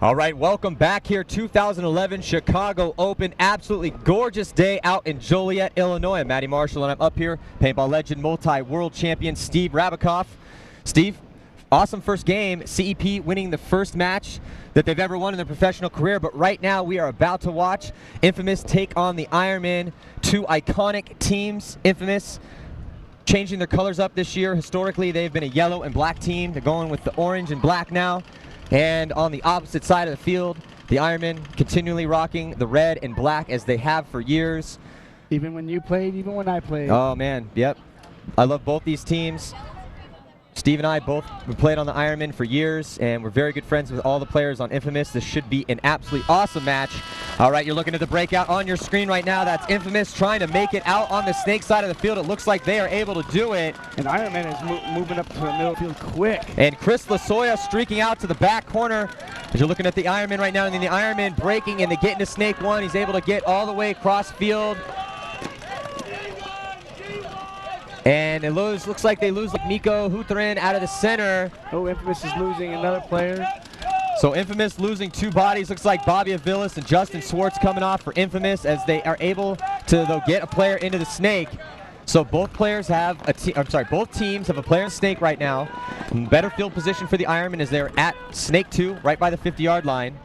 All right, welcome back here. 2011 Chicago Open. Absolutely gorgeous day out in Joliet, Illinois. I'm Matty Marshall, and I'm up here. Paintball legend, multi-world champion Steve Rabikoff. Steve, awesome first game. CEP winning the first match that they've ever won in their professional career. But right now, we are about to watch Infamous take on the Ironmen. Two iconic teams. Infamous changing their colors up this year. Historically, they've been a yellow and black team. They're going with the orange and black now. And on the opposite side of the field, the Ironmen continually rocking the red and black as they have for years. Even when you played, even when I played. Oh man, yep. I love both these teams. Steve and I both played on the Ironmen for years, and we're very good friends with all the players on Infamous. This should be an absolutely awesome match. All right, you're looking at the breakout on your screen right now. That's Infamous trying to make it out on the snake side of the field. It looks like they are able to do it. And Ironman is moving up to the middle field quick. And Chris Lasoya streaking out to the back corner. As you're looking at the Ironman right now, and then the Ironman breaking, and they get into snake one. He's able to get all the way across field. And it looks like they lose Nico Hutherin out of the center. Oh, Infamous is losing another player. So Infamous losing two bodies. Looks like Bobby Avilas and Justin Swartz coming off for Infamous as they are able to get a player into the snake. So both players have both teams have a player in snake right now. Better field position for the Ironmen as they're at snake 2, right by the 50-yard line.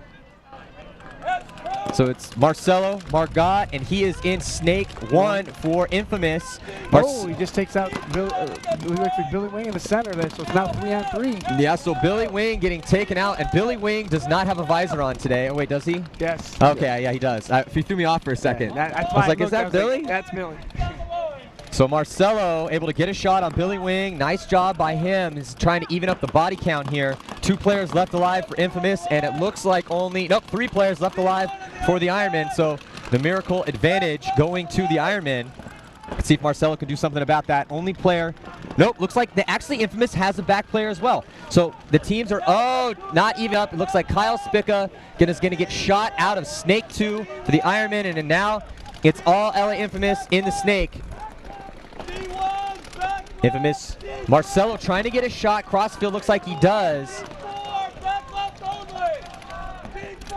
So it's Marcelo Margot, and he is in snake 1 for Infamous. He just takes out Billy Wing in the center there, so it's now 3-on-3. Yeah, so Billy Wing getting taken out, and Billy Wing does not have a visor on today. Oh, wait, does he? Yes. Okay, yeah, he does. He threw me off for a second. Yeah, I was like, is that Billy? Like, that's Billy. So Marcelo able to get a shot on Billy Wing. Nice job by him. He's trying to even up the body count here. 2 players left alive for Infamous, and it looks like only, 3 players left alive for the Ironmen. So the miracle advantage going to the Ironmen. Let's see if Marcelo can do something about that. Only player. Looks like actually Infamous has a back player as well. So the teams are, not even up. It looks like Kyle Spica is going to get shot out of snake 2 for the Ironmen, and then now it's all LA Infamous in the snake. Infamous Marcelo trying to get a shot. Crossfield looks like he does.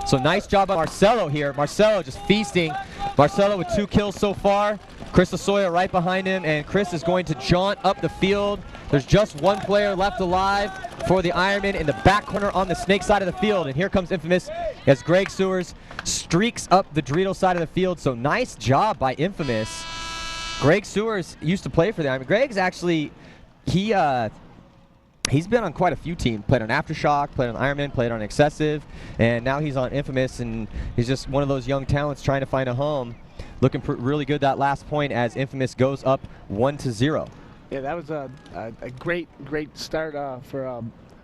So nice job by Marcelo here. Marcelo just feasting. Marcelo with 2 kills so far. Chris Lasoya right behind him, and Chris is going to jaunt up the field. There's just 1 player left alive for the Ironmen in the back corner on the snake side of the field. And here comes Infamous as Greg Sewers streaks up the Dorito side of the field. So nice job by Infamous. Greg Sewers used to play for the Ironmen. Greg's actually, he's been on quite a few teams. Played on Aftershock, played on Ironman, played on Excessive, and now he's on Infamous, and he's just one of those young talents trying to find a home. Looking really good that last point as Infamous goes up 1-0. Yeah, that was a great start for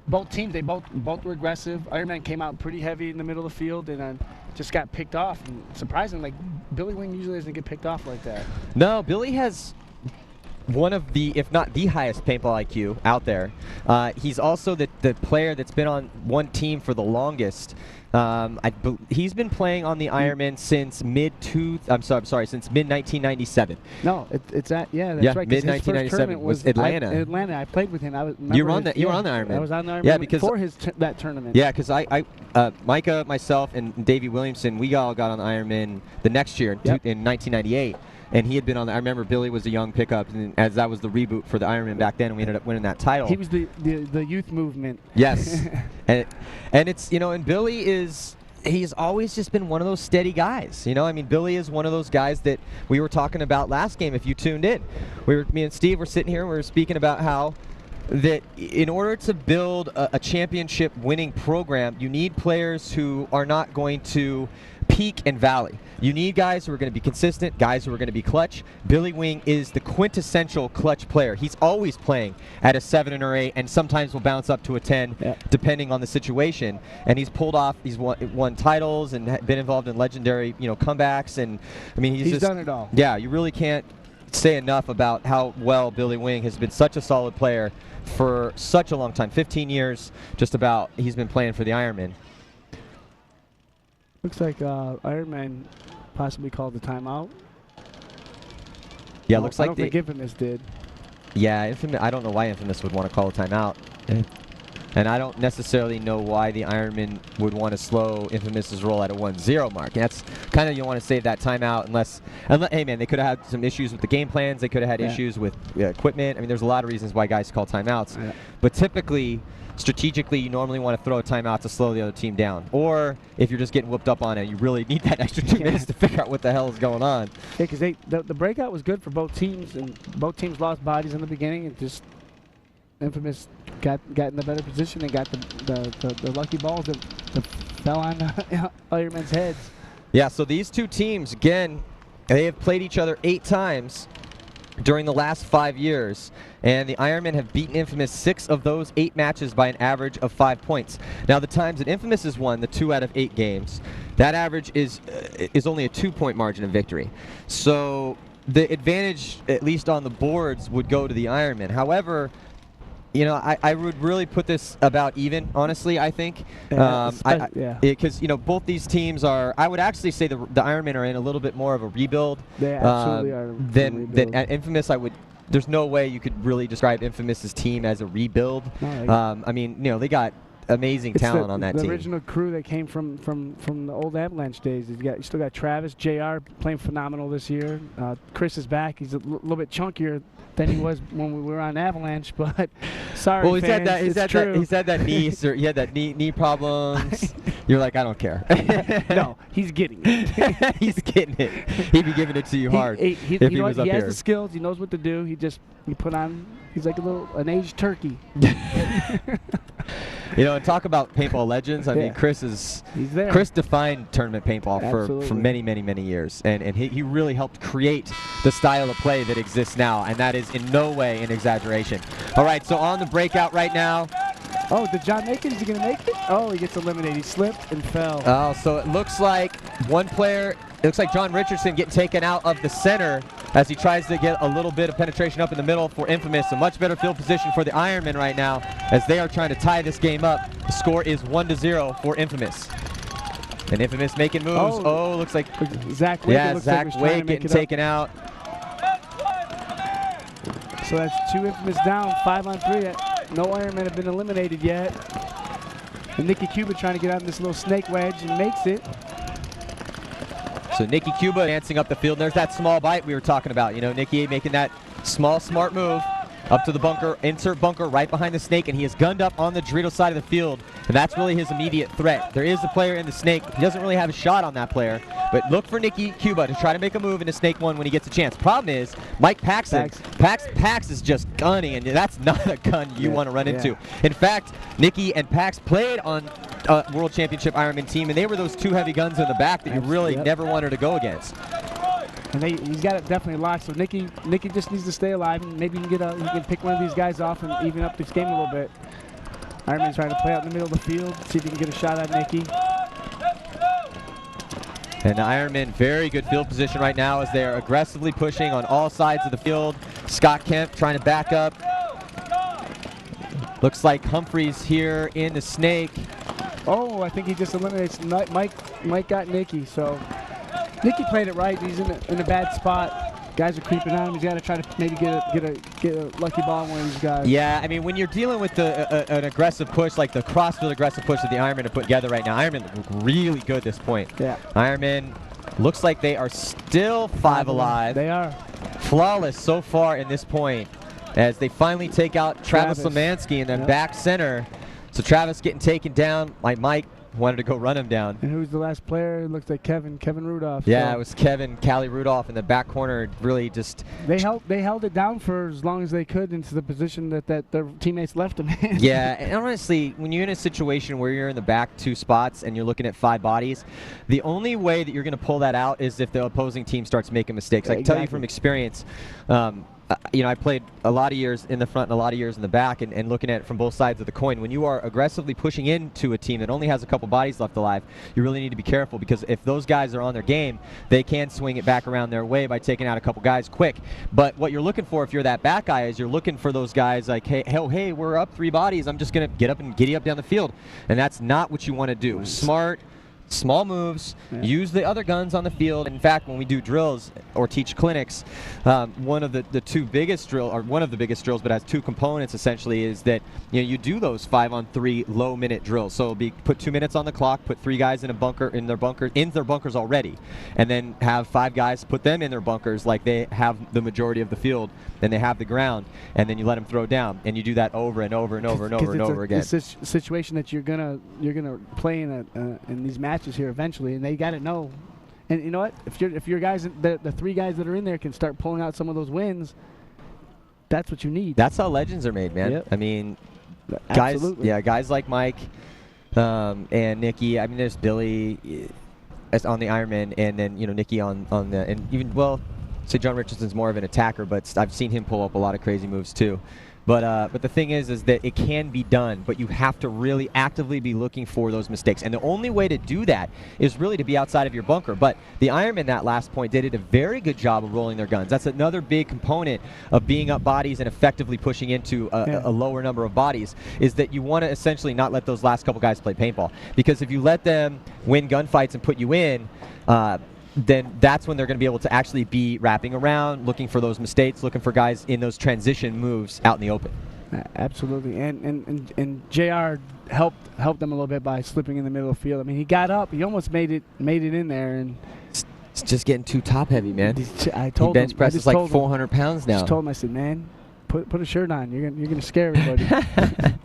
both teams. They both were aggressive. Ironman came out pretty heavy in the middle of the field, and then just got picked off. And surprisingly, Billy Wing usually doesn't get picked off like that. No, Billy has one of the, if not the highest paintball IQ out there. He's also the player that's been on one team for the longest. He's been playing on the Ironman since since mid-1997. No, it's right. Mid-1997 was Atlanta. Atlanta, I played with him. You were on the Ironman. I was on the Ironman. Yeah, because before that tournament. Yeah, because Micah, myself, and Davey Williamson, we all got on the Ironman the next year in 1998. And he had been on I remember Billy was a young pickup, and as that was the reboot for the Ironman back then, and we ended up winning that title. He was the youth movement. Yes. and it's, and Billy he's always just been one of those steady guys. I mean, Billy is one of those guys that we were talking about last game if you tuned in. Me and Steve were sitting here and we were speaking about how that in order to build a championship winning program, you need players who are not going to peak and valley. You need guys who are going to be consistent, guys who are going to be clutch. Billy Wing is the quintessential clutch player. He's always playing at a 7 or 8, and sometimes will bounce up to a 10, depending on the situation. And he's pulled off, he's won titles and been involved in legendary, comebacks. And I mean, he's just done it all. Yeah, you really can't say enough about how well Billy Wing has been such a solid player for such a long time. 15 years, just about, he's been playing for the Ironmen. Looks like Ironman possibly called the timeout. Yeah, looks like I don't think Infamous did. Yeah, I don't know why Infamous would want to call a timeout. And I don't necessarily know why the Ironmen would want to slow Infamous's roll at a 1-0 mark. And that's kind of, you want to save that timeout unless, hey man, they could have had some issues with the game plans. They could have had issues with equipment. I mean, there's a lot of reasons why guys call timeouts. Yeah. But typically, strategically, you normally want to throw a timeout to slow the other team down. Or if you're just getting whooped up on it, you really need that extra 2 minutes to figure out what the hell is going on. Yeah, because the breakout was good for both teams, and both teams lost bodies in the beginning, and just Infamous got in the better position and got the lucky balls that fell on Ironmen's heads. Yeah, so these two teams, again, they have played each other 8 times during the last 5 years, and the Ironmen have beaten Infamous 6 of those 8 matches by an average of 5 points. Now, the times that Infamous has won the 2 out of 8 games, that average is only a 2-point margin of victory. So the advantage, at least on the boards, would go to the Ironmen. However, you know, I would really put this about even, honestly, I think. Because, you know, both these teams are, I would actually say the Ironmen are in a little bit more of a rebuild. They absolutely are. Than Infamous. There's no way you could really describe Infamous's team as a rebuild. No, I mean, you know, they got amazing talent on that team. The original crew that came from the old Avalanche days. You still got Travis, JR playing phenomenal this year. Chris is back. He's a little bit chunkier than he was when we were on Avalanche, but sorry, well, fans, he's had that knee, he had that knee problems. You're like, I don't care. No, he's getting it. He's getting it. He'd be giving it to you hard if he was up here. He has the skills. He knows what to do. He put on. He's like an aged turkey. You know, and talk about paintball legends. I mean, Chris defined tournament paintball for many, many, many years, and he really helped create the style of play that exists now, and that is in no way an exaggeration. All right, so on the breakout right now. Oh, did John make it? Is he going to make it? Oh, he gets eliminated. He slipped and fell. Oh, so it looks like one player, it looks like John Richardson getting taken out of the center as he tries to get a little bit of penetration up in the middle for Infamous. A much better field position for the Ironmen right now as they are trying to tie this game up. The score is 1-0 for Infamous. And Infamous making moves. Oh, looks like Zach Wake. Yeah, Zach Wake getting taken out. So that's 2 Infamous down, 5-on-3. No Ironmen have been eliminated yet. And Nicky Cuba trying to get on this little snake wedge and makes it. So Nicky Cuba dancing up the field. There's that small bite we were talking about. You know, Nicky making that small, smart move up to the bunker, insert bunker right behind the snake, and he is gunned up on the Dorito side of the field, and that's really his immediate threat. There is a player in the snake. He doesn't really have a shot on that player, but look for Nicky Cuba to try to make a move into snake 1 when he gets a chance. Problem is, Mike Paxton, Pax is just gunning, and that's not a gun you want to run into. In fact, Nicky and Pax played on World Championship Ironman team, and they were those 2 heavy guns in the back that you really never wanted to go against. And he's got it definitely locked. So Nicky just needs to stay alive, and maybe he can pick one of these guys off and even up this game a little bit. Ironman's trying to play out in the middle of the field, see if he can get a shot at Nicky. And the Ironmen, very good field position right now as they are aggressively pushing on all sides of the field. Scott Kemp trying to back up. Looks like Humphreys here in the snake. Oh, I think he just eliminates Mike got Nicky, so Nicky played it right. He's in a bad spot. Guys are creeping on him. He's got to try to maybe get a lucky ball on one of these guys. Yeah, I mean, when you're dealing with an aggressive push, like the crossfield aggressive push that the Ironmen have put together right now, Ironmen look really good at this point. Yeah. Ironmen looks like they are still 5 alive. They are. Flawless so far in this point as they finally take out Travis Lemansky in the back center. So Travis getting taken down by Mike. Wanted to go run him down. And who's the last player? It looks like Kevin Rudolph. Yeah, so it was Callie Rudolph in the back corner. Really just they held it down for as long as they could into the position that their teammates left them in. Yeah, and honestly, when you're in a situation where you're in the back 2 spots and you're looking at 5 bodies, the only way that you're going to pull that out is if the opposing team starts making mistakes. I can tell you from experience. You know, I played a lot of years in the front and a lot of years in the back, and looking at it from both sides of the coin. When you are aggressively pushing into a team that only has a couple bodies left alive, you really need to be careful, because if those guys are on their game, they can swing it back around their way by taking out a couple guys quick. But what you're looking for if you're that back guy is you're looking for those guys like, hey, we're up 3 bodies. I'm just going to get up and giddy up down the field. And that's not what you want to do. Smart, small moves, Yeah. use the other guns on the field. In fact, when we do drills or teach clinics, one of the two biggest drill, or one of the biggest drills, but has two components essentially, is that you do those 5-on-3 low minute drills. So it'll be put 2 minutes on the clock, put 3 guys in a bunker in their bunkers already, and then have 5 guys put them in their bunkers like they have the majority of the field, then they have the ground, and then you let them throw down, and you do that over and over and over and over and over again. It's a situation that you're gonna play in these matches here eventually, and they got to know. And you know what? If your guys, the 3 guys that are in there, can start pulling out some of those wins, that's what you need. That's how legends are made, man. Yep. I mean, Absolutely. guys like Mike and Nikki. I mean, there's Billy on the Ironmen, and then Nikki on the, and even, well, say John Richardson's more of an attacker, but I've seen him pull up a lot of crazy moves too. But the thing is that it can be done, but you have to really actively be looking for those mistakes. And the only way to do that is really to be outside of your bunker. But the Ironmen, that last point, did a very good job of rolling their guns. That's another big component of being up bodies and effectively pushing into a lower number of bodies, is that you want to essentially not let those last couple guys play paintball. Because if you let them win gunfights and put you in, then that's when they're going to be able to actually be wrapping around, looking for those mistakes, looking for guys in those transition moves out in the open. Absolutely, and JR helped them a little bit by slipping in the middle of the field. I mean, he got up, he almost made it in there, and it's just getting too top heavy, man. I told he bench him, presses like 400 pounds now. I just told him, I said, man, put a shirt on. You're gonna scare everybody.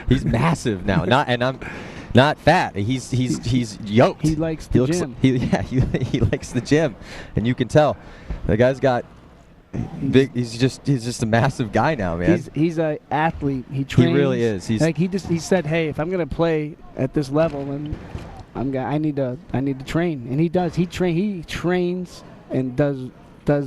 He's massive now, and I'm not fat. He's yoked. He likes the gym. He likes the gym, and you can tell the guy's got big. He's just a massive guy now, man. He's an athlete. He trains. He really is. He said, hey, if I'm gonna play at this level, then I need to train, and he does. He trains and does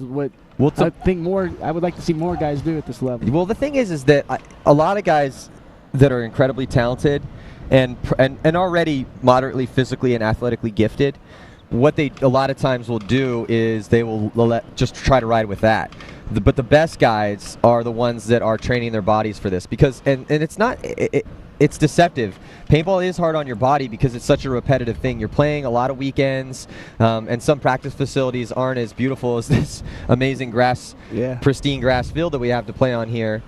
what. Well, I would like to see more guys do at this level. Well, the thing is that a lot of guys that are incredibly talented and already moderately physically and athletically gifted, what they a lot of times will do is they will just try to ride with that. But the best guys are the ones that are training their bodies for this, because and it's not it's deceptive. Paintball is hard on your body because it's such a repetitive thing. You're playing a lot of weekends, and some practice facilities aren't as beautiful as this amazing pristine grass field that we have to play on here.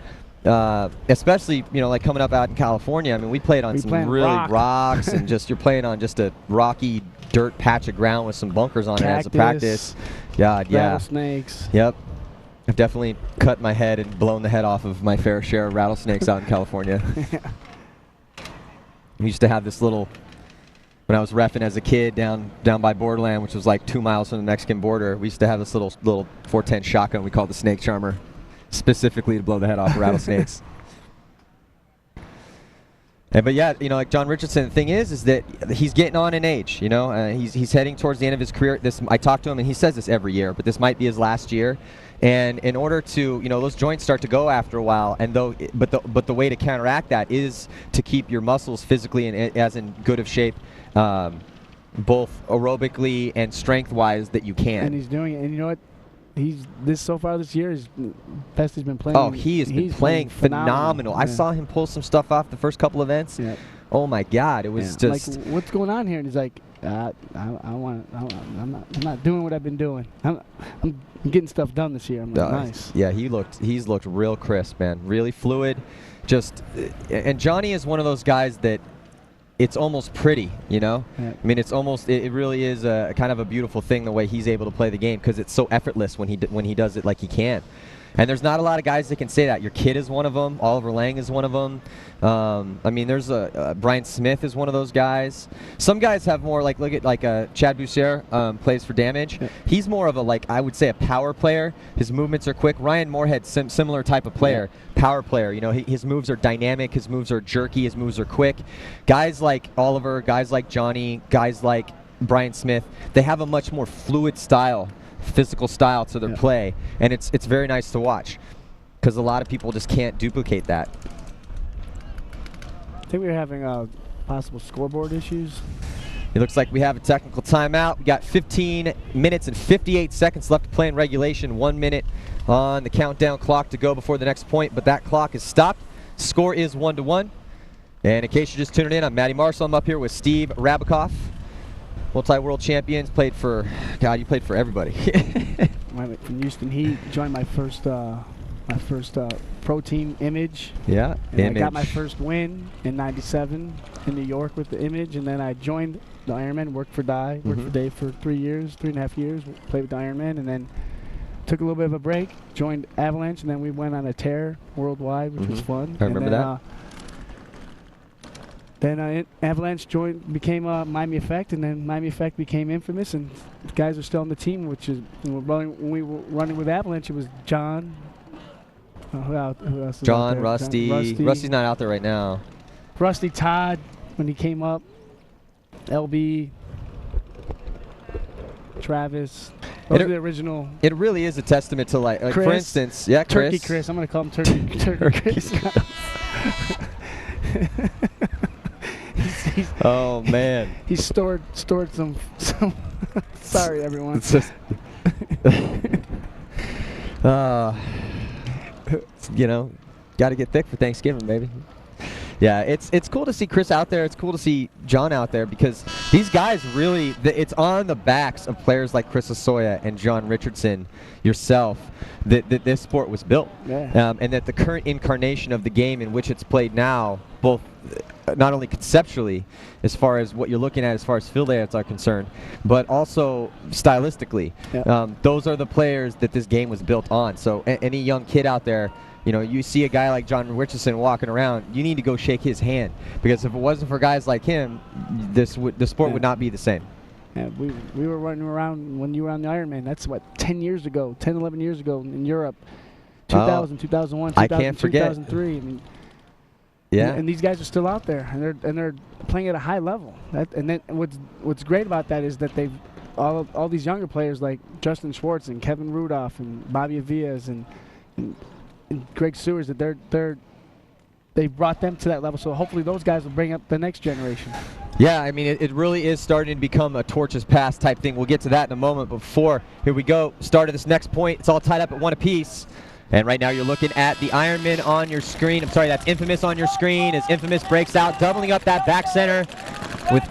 Especially, like coming up out in California. I mean, we played on some really rocks, and you're playing on just a rocky dirt patch of ground with some bunkers on it as a practice. God, yeah. Rattlesnakes. Yep. I've definitely cut my head and blown the head off of my fair share of rattlesnakes out in California. We used to have this little, when I was reffing as a kid down by Borderland, which was like 2 miles from the Mexican border, we used to have this little 410 shotgun we called the Snake Charmer, specifically to blow the head off of rattlesnakes. But yeah, like John Richardson, the thing is that he's getting on in age. He's heading towards the end of his career. I talked to him, and he says this every year, but this might be his last year. And in order to, those joints start to go after a while, and but the way to counteract that is to keep your muscles physically and as in good of shape, both aerobically and strength-wise that you can. And he's doing it. And you know what? So far this year, best he's been playing. Oh, he's been playing phenomenal. Yeah. I saw him pull some stuff off the first couple events. Yeah. Oh my God, it was just like, what's going on here? And he's like, I'm not doing what I've been doing. I'm getting stuff done this year. I'm like, nice. Yeah, he's looked real crisp, man. Really fluid. And Johnny is one of those guys that it's almost pretty, Yeah. I mean, it really is a kind of a beautiful thing the way he's able to play the game, because it's so effortless when he does it like he can. And there's not a lot of guys that can say that. Your kid is one of them. Oliver Lang is one of them. I mean, there's Brian Smith is one of those guys. Some guys have more look at Chad Boucher, plays for Damage. Yeah. He's more of I would say a power player. His movements are quick. Ryan Moorhead, similar type of player, power player. His moves are dynamic. His moves are jerky. His moves are quick. Guys like Oliver, guys like Johnny, guys like Brian Smith, they have a much more fluid style, physical style to their play, and it's very nice to watch, because a lot of people just can't duplicate that. I think we're having possible scoreboard issues. It looks like we have a technical timeout. We got 15 minutes and 58 seconds left to play in regulation. 1 minute on the countdown clock to go before the next point, but that clock is stopped. Score is 1-1. And in case you're just tuning in, I'm Matty Marshall. I'm up here with Steve Rabikoff. multi-world champions, played for, God, you played for everybody. From Houston Heat, joined my first pro team, Image. Yeah, and I got my first win in '97 in New York with the Image, and then I joined the Ironmen, worked for Dave for 3.5 years, played with the Ironmen, and then took a little bit of a break, joined Avalanche, and then we went on a tear worldwide, which was fun. I remember that. Then Avalanche became Miami Effect, and then Miami Effect became Infamous, and the guys are still on the team, which is when we were running with Avalanche, it was John. Who else is John, out there? Rusty. Rusty's not out there right now. Rusty, Todd, when he came up, LB, Travis. Those are the original. It really is a testament to, like Chris, for instance, yeah, Chris. Turkey Chris. I'm going to call him Turkey Chris. Oh man. He stored some sorry everyone. It's just you know, got to get thick for Thanksgiving, baby. Yeah, it's cool to see Chris out there. It's cool to see John out there, because these guys really, it's on the backs of players like Chris Asoya and John Richardson, yourself, that this sport was built. Yeah. And that the current incarnation of the game in which it's played now, both not only conceptually, as far as what you're looking at as far as field layouts are concerned, but also stylistically. Yeah. Those are the players that this game was built on. So any young kid out there, you know, you see a guy like John Richardson walking around, you need to go shake his hand, because if it wasn't for guys like him, the sport would not be the same. Yeah, we were running around when you were on the Ironman. That's what, 11 years ago in Europe, 2000, 2001, 2000, I can't forget. 2003. I mean, yeah. And these guys are still out there, and they're playing at a high level. And then what's great about that is that all these younger players like Justin Schwartz and Kevin Rudolph and Bobby Avias and Greg Sewers, that they've brought them to that level. So hopefully those guys will bring up the next generation. Yeah, I mean, it really is starting to become a torches passed type thing. We'll get to that in a moment. But before, here we go. Start of this next point. It's all tied up at 1 apiece. And right now you're looking at the Ironman on your screen. I'm sorry, that's Infamous on your screen as Infamous breaks out, doubling up that back center with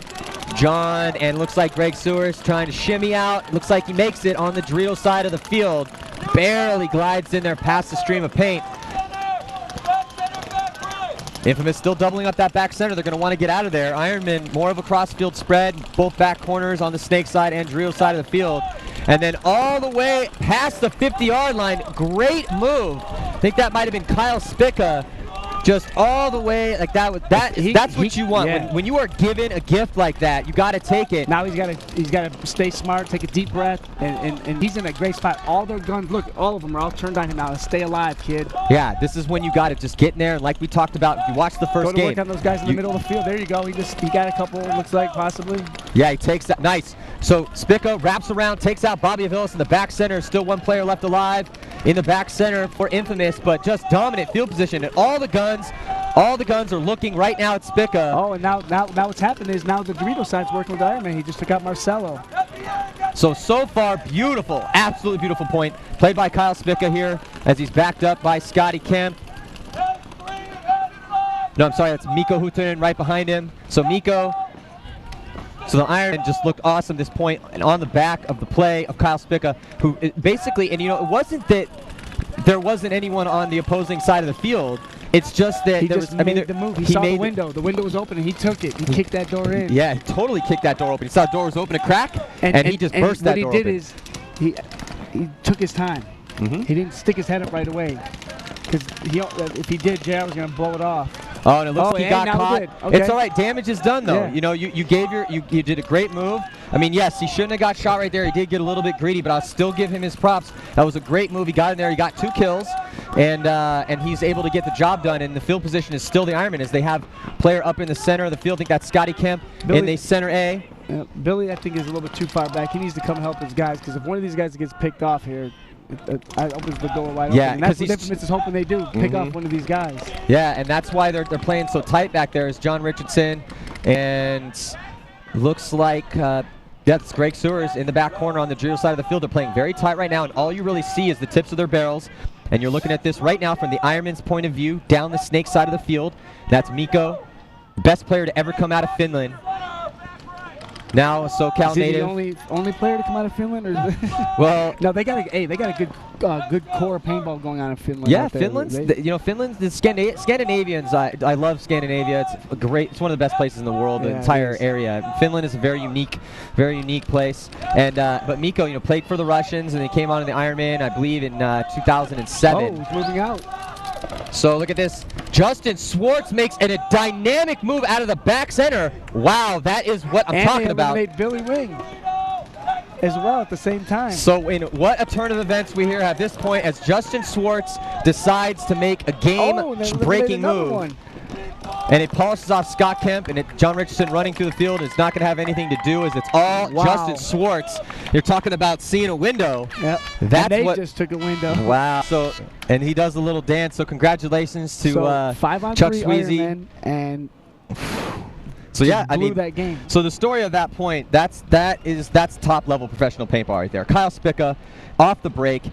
John, and looks like Greg Sewers trying to shimmy out. Looks like he makes it on the Dorito side of the field. Barely glides in there past the stream of paint. Infamous still doubling up that back center. They're going to want to get out of there. Ironman, more of a cross-field spread, both back corners on the Snake side and Dorito side of the field. And then all the way past the 50-yard line. Great move. I think that might have been Kyle Spica. Just all the way like that. That's what you want. Yeah. When you are given a gift like that, you got to take it. Now he's got to stay smart, take a deep breath, and he's in a great spot. All their guns, look, all of them are all turned on him now. Stay alive, kid. Yeah, this is when you got to just get in there. And like we talked about, if you watch the first game, work on those guys in the middle of the field. There you go. He got a couple. Looks like possibly. Yeah, he takes that. Nice. So Spica wraps around, takes out Bobby Avilas in the back center. Still one player left alive in the back center for Infamous, but just dominant field position. And all the guns are looking right now at Spica. Oh, and now what's happened is now the Dorito side's working with the Ironman. He just took out Marcelo. So far, beautiful, absolutely beautiful point. Played by Kyle Spica here as he's backed up by Scotty Kemp. No, I'm sorry, that's Mikko Huhtanen right behind him. So the Ironman just looked awesome this point, and on the back of the play of Kyle Spica, who basically, and you know, it wasn't that there wasn't anyone on the opposing side of the field. It's just that he made the move. He saw the window. The window was open, and he took it. He kicked that door in. Yeah, he totally kicked that door open. He saw the door was open a crack, and he just burst that door open. What he did is he took his time. He didn't stick his head up right away, because if he did, JR was going to blow it off. Oh, and it looks like he got caught. Okay. It's all right. Damage is done, though. Yeah. You know, you did a great move. I mean, yes, he shouldn't have got shot right there. He did get a little bit greedy, but I'll still give him his props. That was a great move. He got in there. He got 2 kills, and he's able to get the job done. And the field position is still the Ironman, as they have player up in the center of the field. I think that's Scotty Kemp in the center A. Billy, I think, is a little bit too far back. He needs to come help his guys, because if one of these guys gets picked off here, it opens the door wide open. And that's what Infamous is hoping they do, pick off one of these guys. Yeah, and that's why they're playing so tight back there, is John Richardson, and looks like that's Greg Sewers in the back corner on the Dorito side of the field. They're playing very tight right now, and all you really see is the tips of their barrels. And you're looking at this right now from the Ironman's point of view, down the Snake side of the field. That's Mikko, best player to ever come out of Finland. Now a SoCal Is he native. the only player to come out of Finland, or Well, no? They got a good core paintball going on in Finland. yeah, out there. Finland's Finland's the Scandinavians. I love Scandinavia. It's great. It's one of the best places in the world. The Yeah, entire it is. area. Finland is a very unique place. And but Mikko, played for the Russians, and he came on in the Ironman, I believe, in 2007. Oh, he's moving out. So look at this. Justin Swartz makes a dynamic move out of the back center. Wow, that is what I'm talking about. And they eliminate Billy Wing as well at the same time. So in what a turn of events we here at this point as Justin Swartz decides to make a game-breaking move. And it polishes off Scott Kemp, and John Richardson running through the field is not going to have anything to do as it's all Justin Swartz. You're talking about seeing a window. Yep. That's and they what just took a window. Wow. So, and he does a little dance. So congratulations to Chuck 5-on-3 Sweezy. Ironman, and so yeah, I blew mean, that game. So the story of that point, that's top level professional paintball right there. Kyle Spica, off the break.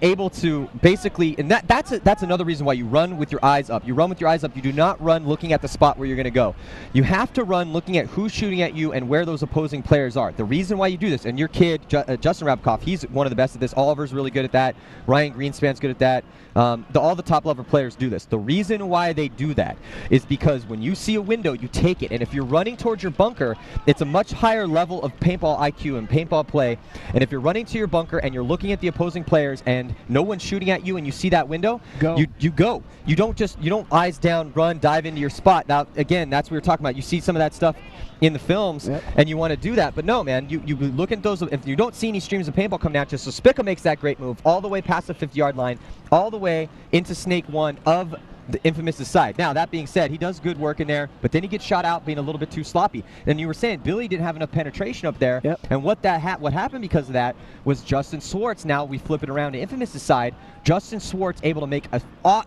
Able to basically, and that's another reason why you run with your eyes up. You run with your eyes up. You do not run looking at the spot where you're going to go. You have to run looking at who's shooting at you and where those opposing players are. The reason why you do this, and your kid, Justin Rabkoff, he's one of the best at this. Oliver's really good at that. Ryan Greenspan's good at that. All the top level players do this. The reason why they do that is because when you see a window, you take it. And if you're running towards your bunker, it's a much higher level of paintball IQ and paintball play. And if you're running to your bunker and you're looking at the opposing players and no one's shooting at you and you see that window, you go. You don't eyes down, run, dive into your spot. Now, again, that's what we were talking about. You see some of that stuff in the films, and you want to do that. But no, man, you look at those. If you don't see any streams of paintball coming at you, so Spica makes that great move all the way past the 50-yard line, all the way into Snake 1 of the Infamous' side. Now, that being said, he does good work in there, but then he gets shot out being a little bit too sloppy. And you were saying Billy didn't have enough penetration up there, and what happened because of that was Justin Swartz. Now we flip it around to Infamous' side. Justin Swartz able to make a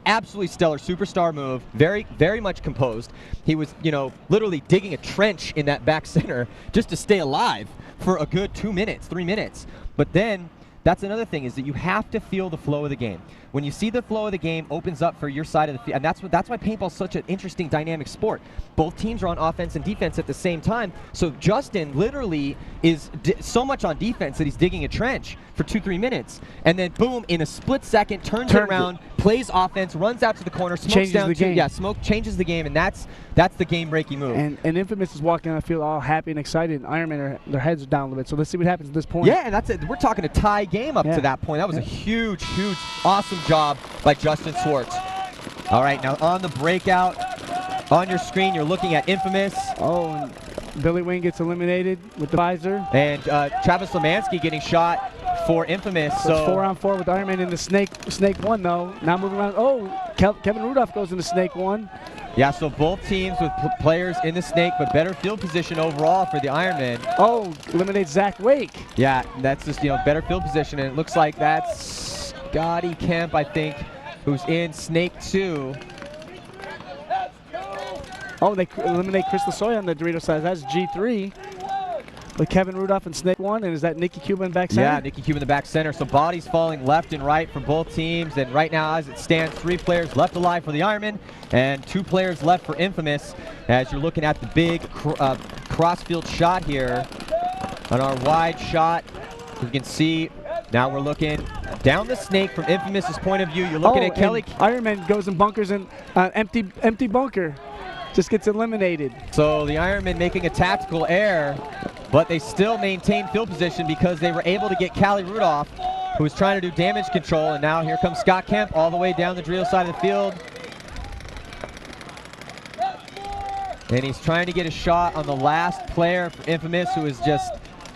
absolutely stellar superstar move, very, very much composed. He was, literally digging a trench in that back center just to stay alive for a good 2 minutes, 3 minutes. But then that's another thing, is that you have to feel the flow of the game. When you see the flow of the game opens up for your side of the field, and that's why paintball is such an interesting dynamic sport. Both teams are on offense and defense at the same time. So Justin literally is so much on defense that he's digging a trench for 2-3 minutes, and then boom, in a split second, turns it around, plays offense, runs out to the corner, smokes down two. Yeah, smoke changes the game, and that's the game-breaking move. And Infamous is walking on the field all happy and excited. And Ironman, their heads are down a little bit. So let's see what happens at this point. Yeah, and that's it. We're talking a tie game up to that point. That was a huge, awesome job by Justin Swartz. All right, now on the breakout, on your screen, you're looking at Infamous. Oh, and Billy Wing gets eliminated with the visor. And Travis Lemansky getting shot for Infamous. So 4-on-4 with Ironman in the Snake 1, though. Now moving around. Oh, Kevin Rudolph goes into Snake 1. Yeah, so both teams with players in the Snake, but better field position overall for the Ironmen. Oh, eliminates Zach Wake. Yeah, that's just, better field position, and it looks like that's Scotty Kemp, I think, who's in Snake 2. Oh, they eliminate Chris Lasoya on the Dorito side. That's G3. With Kevin Rudolph in Snake 1, and is that Nikki Cuba in back center? Yeah, Nikki Cuba in the back center. So bodies falling left and right for both teams. And right now, as it stands, 3 players left alive for the Ironmen and 2 players left for Infamous. As you're looking at the big crossfield shot here on our wide shot, you can see now we're looking down the Snake from Infamous's point of view. You're looking at Kelly. Ironman goes and bunkers in empty bunker. Just gets eliminated. So the Ironmen making a tactical error, but they still maintain field position because they were able to get Callie Rudolph, who was trying to do damage control, and now here comes Scott Kemp all the way down the Dorito side of the field. And he's trying to get a shot on the last player for Infamous, who is just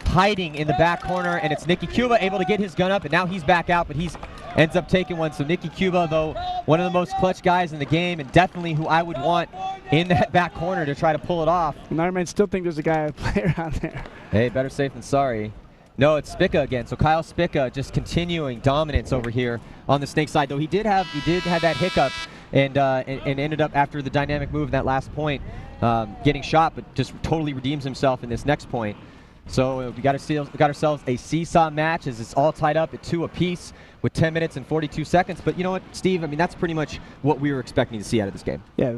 hiding in the back corner, and it's Nikki Cuba able to get his gun up, and now he's back out, but he's ends up taking one. So Nikki Cuba, though, one of the most clutch guys in the game, and definitely who I would want in that back corner to try to pull it off. And Ironman still think there's a player out there. Hey, better safe than sorry. No, it's Spica again. So Kyle Spica just continuing dominance over here on the Snake side, though he did have that hiccup and ended up, after the dynamic move in that last point, getting shot, but just totally redeems himself in this next point. So we got ourselves a seesaw match as it's all tied up at 2 apiece with 10 minutes and 42 seconds. But you know what, Steve? I mean, that's pretty much what we were expecting to see out of this game. Yeah,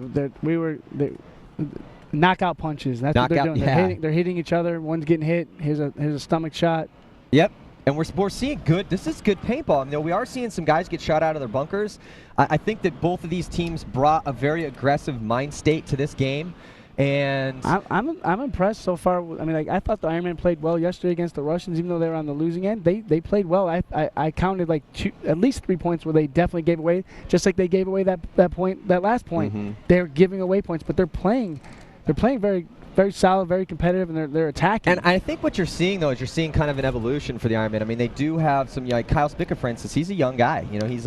knockout punches. That's what they're doing. Yeah. They're hitting each other. One's getting hit. Here's a stomach shot. Yep. And we're seeing this is good paintball. I mean, we are seeing some guys get shot out of their bunkers. I think that both of these teams brought a very aggressive mind state to this game. And I'm impressed so far. I mean, like, I thought the Ironmen played well yesterday against the Russians, even though they were on the losing end. They played well. I counted like at least 3 points where they definitely gave away, just like they gave away that last point. Mm-hmm. They're giving away points, but they're playing very, very solid, very competitive, and they're attacking. And I think what you're seeing, though, is you're seeing kind of an evolution for the Ironmen. I mean, they do have some, like Kyle Spica, for instance. He's a young guy. You know, he's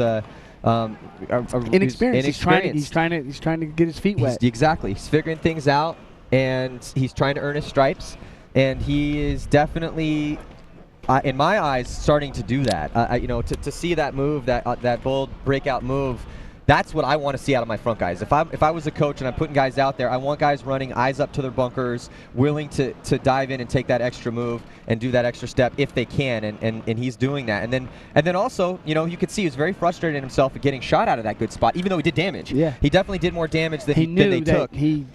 inexperienced. He's trying to get his feet wet. Exactly. He's figuring things out, and he's trying to earn his stripes. And he is definitely, in my eyes, starting to do that. You know, to see that move, that bold breakout move. That's what I want to see out of my front guys. If I was a coach and I'm putting guys out there, I want guys running eyes up to their bunkers, willing to dive in and take that extra move and do that extra step if they can, and he's doing that. And then also, you know, you could see he was very frustrated in himself at getting shot out of that good spot, even though he did damage. Yeah. He definitely did more damage than they took. He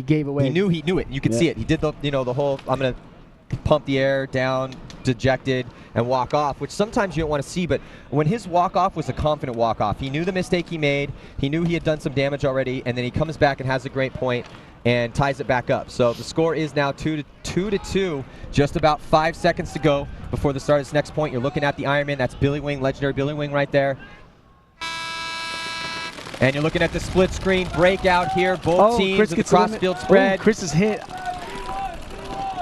gave away. He knew it. You could see it. He did the whole I'm gonna pump the air down, dejected, and walk off, which sometimes you don't want to see, but when his walk-off was a confident walk-off, he knew the mistake he made, he knew he had done some damage already, and then he comes back and has a great point and ties it back up. So the score is now 2-2, just about 5 seconds to go before the start of this next point. You're looking at the Ironman. That's Billy Wing, legendary Billy Wing right there. And you're looking at the split screen breakout here. Both teams in the cross-field spread. Chris is hit.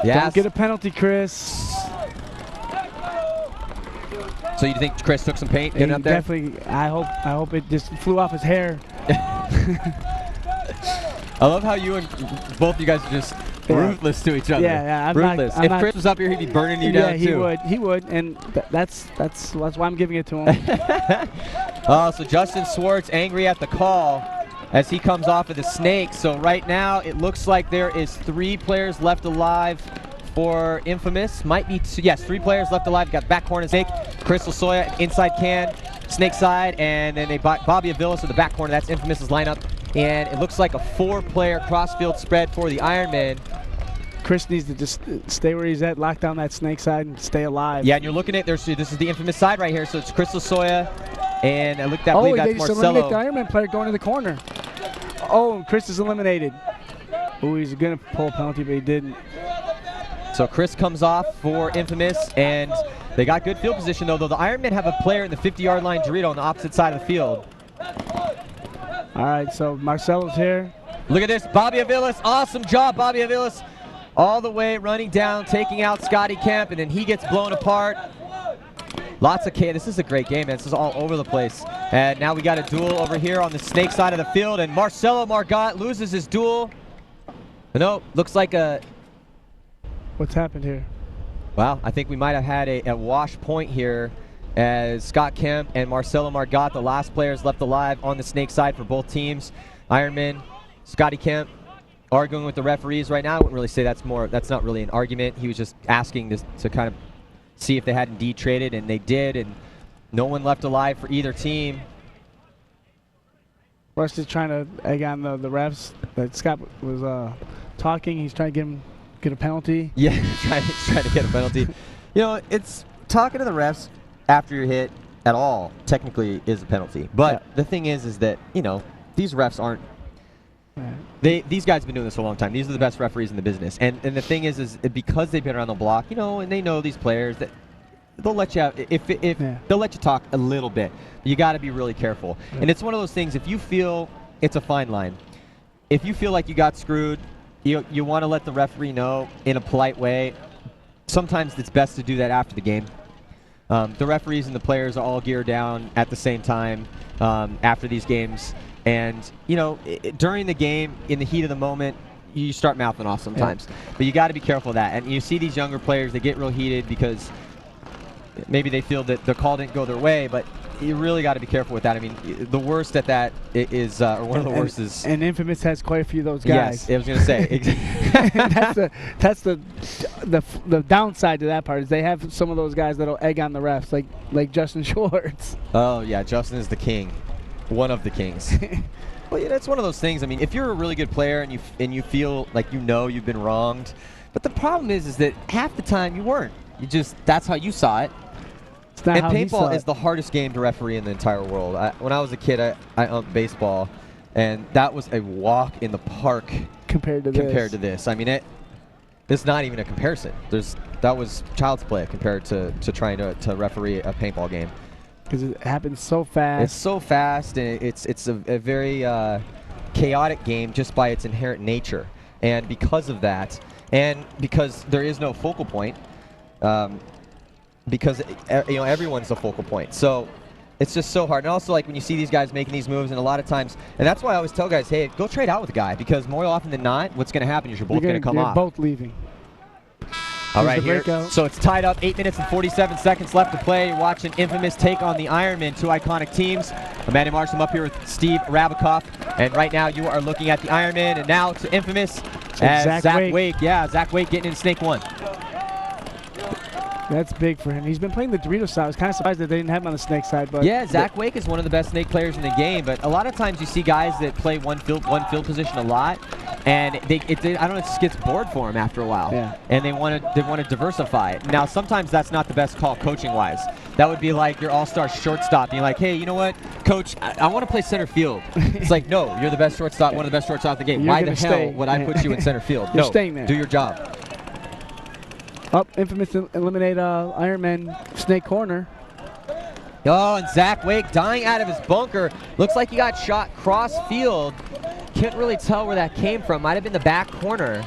Yes. Don't get a penalty, Chris. So you think Chris took some paint getting up there? Definitely. I hope it just flew off his hair. I love how you and both you guys are just ruthless to each other. Yeah, ruthless. If Chris was up here, he'd be burning you down too. Yeah, he would, and that's why I'm giving it to him. Oh, so Justin Swartz angry at the call as he comes off of the snake. So right now it looks like there is 3 players left alive for Infamous. Might be yes, 3 players left alive. You got back corner snake, Crystal Soya inside can, snake side, and then Bobby Avilas in the back corner. That's Infamous's lineup, and it looks like a 4-player crossfield spread for the Ironmen. Chris needs to just stay where he's at, lock down that snake side, and stay alive. Yeah, and you're looking at this is the Infamous side right here. So it's Crystal Soya, and I believe that's Marcelo. Eliminate the Ironman player going to the corner. Oh, Chris is eliminated. Oh, he's going to pull a penalty, but he didn't. So Chris comes off for Infamous, and they got good field position, though the Ironmen have a player in the 50-yard line, Dorito, on the opposite side of the field. All right, so Marcelo's here. Look at this, Bobby Avilas. Awesome job, Bobby Avilas. All the way running down, taking out Scotty Kemp, and then he gets blown apart. Lots of This is a great game, man. This is all over the place. And now we got a duel over here on the snake side of the field, and Marcelo Margot loses his duel. No, looks like a... What's happened here? Wow, I think we might have had a wash point here as Scott Kemp and Marcelo Margot, the last players left alive on the snake side for both teams. Ironman, Scotty Kemp arguing with the referees right now. I wouldn't really say that's not really an argument. He was just asking to kind of see if they had indeed traded, and they did, and no one left alive for either team. Russ is trying to egg on the refs. Scott was talking. He's trying to get a penalty. Yeah, trying to get a penalty. You know, it's talking to the refs after you're hit at all technically is a penalty. But the thing is that, you know, these refs aren't. These guys have been doing this for a long time. These are the best referees in the business. And the thing is because they've been around the block, you know, and they know these players, that they'll let you out they'll let you talk a little bit. You got to be really careful. Yeah. And it's one of those things, if you feel it's a fine line. If you feel like you got screwed, you want to let the referee know in a polite way. Sometimes it's best to do that after the game. The referees and the players are all geared down at the same time after these games. And, you know, during the game, in the heat of the moment, you start mouthing off sometimes. Yeah. But you got to be careful of that. And you see these younger players, they get real heated because maybe they feel that the call didn't go their way, but you really got to be careful with that. I mean, the worst at that is, or one of the worst is... And Infamous has quite a few of those guys. Yes, I was going to say. that's the downside to that part, is they have some of those guys that'll egg on the refs, like Justin Schwartz. Oh, yeah, Justin is the king. One of the kings. Well, it's one of those things. I mean, if you're a really good player and you feel like you've been wronged, but the problem is that half the time you weren't. That's how you saw it. It's not and how he saw paintball it. is the hardest game to referee in the entire world. When I was a kid, I umped baseball, and that was a walk in the park compared to this. I mean, it's not even a comparison. That was child's play compared to trying to referee a paintball game. Because it happens so fast. It's so fast, and it's a very chaotic game just by its inherent nature. And because of that, and because there is no focal point, because everyone's the focal point. So it's just so hard. And also, like, when you see these guys making these moves, and a lot of times, and that's why I always tell guys, hey, go trade out with a guy, because more often than not, what's going to happen is you're both going to come off. You're both leaving. All right, here. So it's tied up, 8 minutes and 47 seconds left to play. You're watching Infamous take on the Ironmen, two iconic teams. Amanda Marshall up here with Steve Rabikoff. And right now you are looking at the Ironmen, and now to Infamous as Zach Wake. Yeah, Zach Wake getting in Snake 1. That's big for him. He's been playing the Dorito side. I was kind of surprised that they didn't have him on the Snake side. But yeah, Zach Wake is one of the best Snake players in the game, but a lot of times you see guys that play one field position a lot, and I don't know, it just gets bored for them after a while. Yeah. And they want to diversify it. Now, sometimes that's not the best call coaching-wise. That would be like your all-star shortstop being like, hey, you know what, coach, I want to play center field. It's like, no, you're the best shortstop, one of the best shortstops in the game. Why the hell would I put you in center field? You're staying there. Do your job. Infamous eliminate Ironman Snake corner. Oh, and Zach Wake dying out of his bunker. Looks like he got shot cross field. Can't really tell where that came from. Might have been the back corner.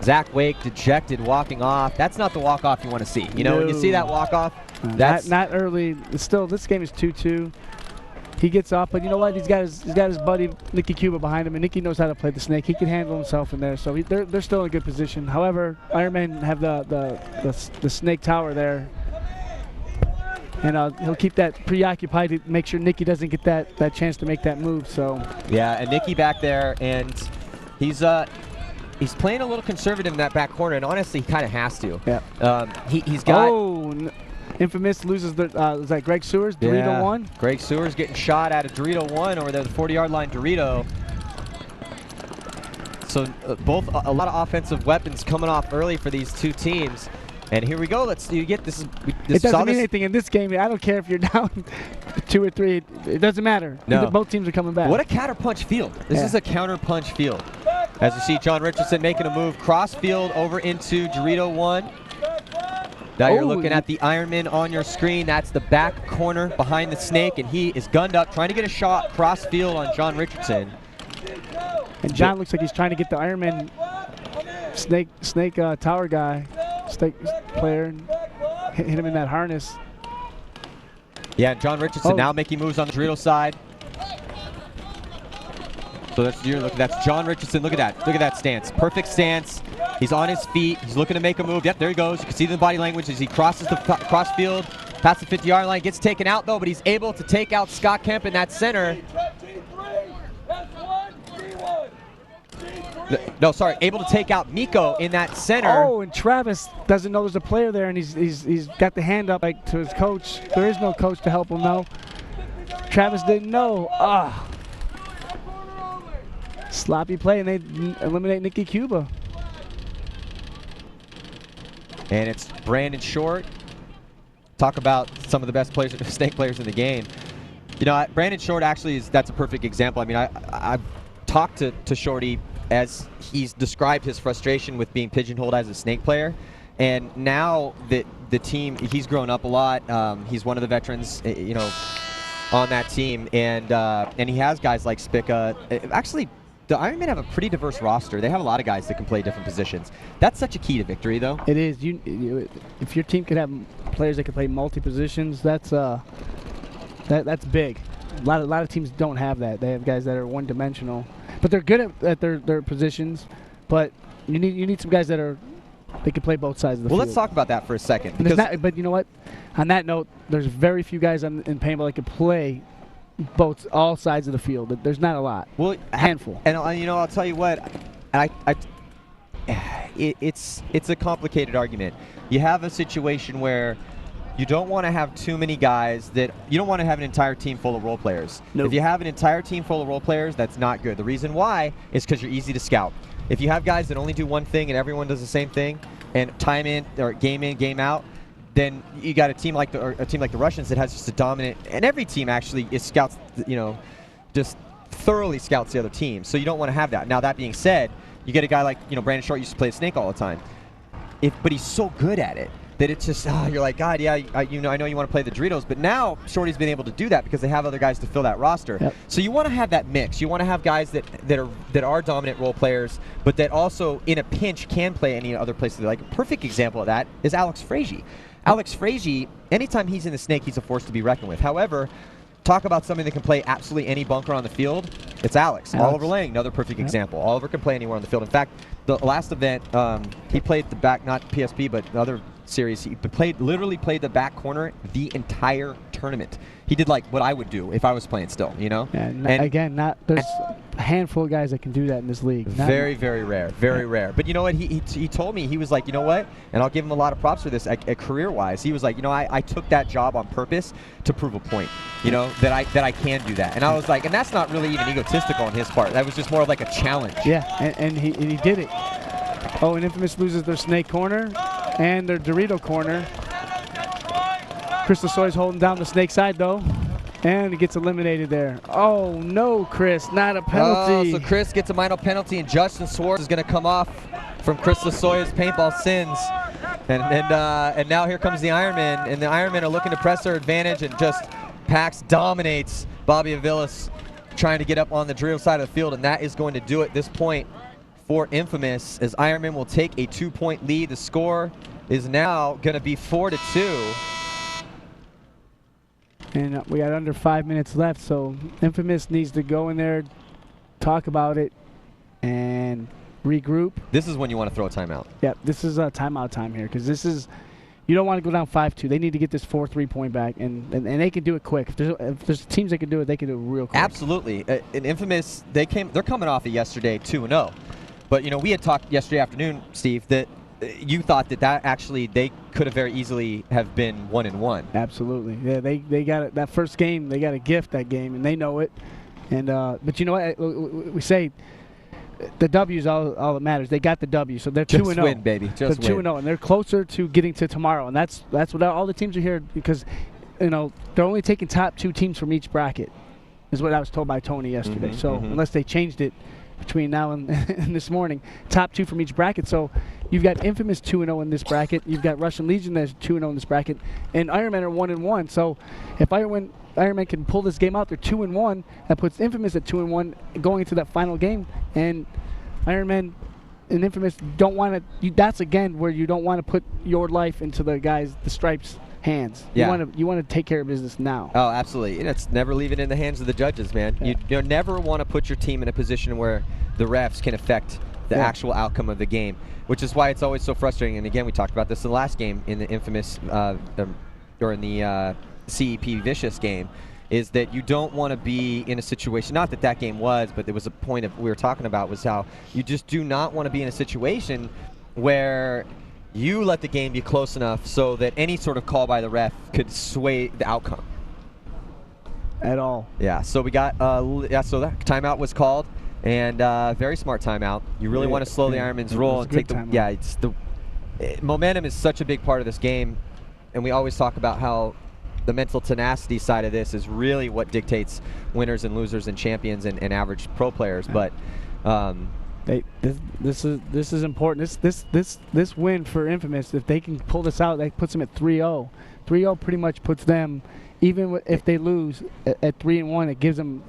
Zach Wake dejected, walking off. That's not the walk-off you want to see. You know, when you see that walk-off, that's not early. Still, this game is 2-2. He gets off, but you know what? He's got his buddy Nicky Cuba behind him, and Nicky knows how to play the Snake. He can handle himself in there, so they're still in a good position. However, Ironmen have the Snake Tower there, and he'll keep that preoccupied to make sure Nicky doesn't get that chance to make that move. So yeah, and Nicky back there, and he's playing a little conservative in that back corner, and honestly, he kind of has to. Yeah. He's got. Oh. Infamous loses the, is that Greg Sewers, Dorito 1? Greg Sewers getting shot at a Dorito 1 over there, the 40-yard line Dorito. So both a lot of offensive weapons coming off early for these two teams. And here we go. You get this. It doesn't mean anything in this game. I don't care if you're down 2 or 3. It doesn't matter. No. Both teams are coming back. What a counter-punch field. This is a counter-punch field. As you see John Richardson making a move cross field over into Dorito 1. Now you're looking at the Ironman on your screen. That's the back corner behind the Snake, and he is gunned up, trying to get a shot cross field on John Richardson. And John looks like he's trying to get the Ironman Snake Tower guy, Snake player, and hit him in that harness. Yeah, and John Richardson now making moves on the Dorito side. So that's John Richardson. Look at that. Look at that stance. Perfect stance. He's on his feet. He's looking to make a move. Yep, there he goes. You can see the body language as he crosses the cross field, past the 50-yard line. Gets taken out, though, but he's able to take out Scott Kemp in that center. No, sorry, able to take out Miko in that center. Oh, and Travis doesn't know there's a player there, and he's got the hand up like to his coach. There is no coach to help him, though. Travis didn't know. Sloppy play, and they eliminate Nicky Cuba. And it's Brandon Short. Talk about some of the best players, Snake players in the game. You know, Brandon Short actually that's a perfect example. I mean, I've talked to Shorty as he's described his frustration with being pigeonholed as a Snake player. And now that the team, he's grown up a lot. He's one of the veterans, you know, on that team. And he has guys like Spica. Actually, the Ironmen have a pretty diverse roster. They have a lot of guys that can play different positions. That's such a key to victory, though. It is. If your team could have players that can play multi-positions, that's big. A lot of teams don't have that. They have guys that are one-dimensional, but they're good at their positions. But you need some guys that can play both sides of the field. Well, let's talk about that for a second. But you know what? On that note, there's very few guys in paintball that can play all sides of the field. There's not a lot. Well, a handful. And you know, I'll tell you what, it's a complicated argument. You have a situation where you don't want to have too many guys that you don't want to have an entire team full of role players. Nope. If you have an entire team full of role players, that's not good. The reason why is because you're easy to scout. If you have guys that only do one thing and everyone does the same thing, and time in, game out, then you got a team like the Russians that has just a dominant, and every team actually is scouts, just thoroughly scouts the other team. So you don't want to have that. Now that being said, you get a guy like Brandon Short used to play Snake all the time, but he's so good at it that it's just you're like, God, yeah, I know you want to play the Doritos, but now Shorty's been able to do that because they have other guys to fill that roster. Yep. So you want to have that mix. You want to have guys that are dominant role players, but that also in a pinch can play any other place. Like a perfect example of that is Alex Frazier. Alex Frazier, anytime he's in the Snake, he's a force to be reckoned with. However, talk about somebody that can play absolutely any bunker on the field, it's Alex. Oliver Lang, another perfect example. Oliver can play anywhere on the field. In fact, the last event, he played the back, not PSP, but the other series, he literally played the back corner the entire tournament. He did like what I would do if I was playing still, Yeah, and again, there's a handful of guys that can do that in this league. Very, very rare. Very rare. But you know what? He told me, he was like, you know what? And I'll give him a lot of props for this career-wise. He was like, I took that job on purpose to prove a point, that I can do that. And I was like, and that's not really even egotistical on his part. That was just more of like a challenge. Yeah, and he did it. Oh, and Infamous loses their Snake corner and their Dorito corner. Chris Lasoy's holding down the Snake side, though, and he gets eliminated there. Oh, no, Chris, not a penalty. So Chris gets a minor penalty, and Justin Swartz is going to come off from Chris Lasoy's paintball sins. And now here comes the Ironmen, and the Ironmen are looking to press their advantage, and just Pax dominates Bobby Avilas trying to get up on the Dorito side of the field, and that is going to do it this point for Infamous, as Ironman will take a 2-point lead. The score is now going to be 4-2. And we got under 5 minutes left, so Infamous needs to go in there, talk about it, and regroup. This is when you want to throw a timeout. Yeah, this is a timeout time here, because you don't want to go down 5-2. They need to get this 4-3 point back, and they can do it quick. If there's teams that can do it, they can do it real quick. Absolutely. In Infamous, they're coming off of yesterday 2-0. But, we had talked yesterday afternoon, Steve, that you thought that actually they could have very easily have been 1-1. Absolutely. Yeah, they got it. That first game, they got a gift that game, and they know it. And but you know what? We say the W is all that matters. They got the W, so they're 2-0. Just win, baby. Just win. They're 2-0, and they're closer to getting to tomorrow. And that's what all the teams are here, because they're only taking top 2 teams from each bracket, is what I was told by Tony yesterday. Unless they changed it between now and this morning, top 2 from each bracket. So you've got Infamous 2-0 in this bracket. You've got Russian Legion that's 2-0 in this bracket, and Ironmen are 1-1. So if Ironmen can pull this game out, they're 2-1. That puts Infamous at 2-1 going into that final game. And Ironmen and Infamous don't want to. That's again where you don't want to put your life into the Stripes' hands. Yeah. You want to take care of business now. Oh, absolutely. And it's never leave it in the hands of the judges, man. Yeah. You never want to put your team in a position where the refs can affect the actual outcome of the game, which is why it's always so frustrating. And again, we talked about this in the last game in the Infamous or in the CEP Vicious game, is that you don't want to be in a situation, not that game was, but there was a point of we were talking about was how you just do not want to be in a situation where you let the game be close enough so that any sort of call by the ref could sway the outcome. At all. Yeah, so we got, so that timeout was called, and very smart timeout. You really want to slow the Ironman's roll and take the, timeout. Momentum is such a big part of this game, and we always talk about how the mental tenacity side of this is really what dictates winners and losers and champions and average pro players, but this is important. This win for Infamous, if they can pull this out, that puts them at 3-0. 3-0 pretty much puts them, even if they lose at 3-1, it gives them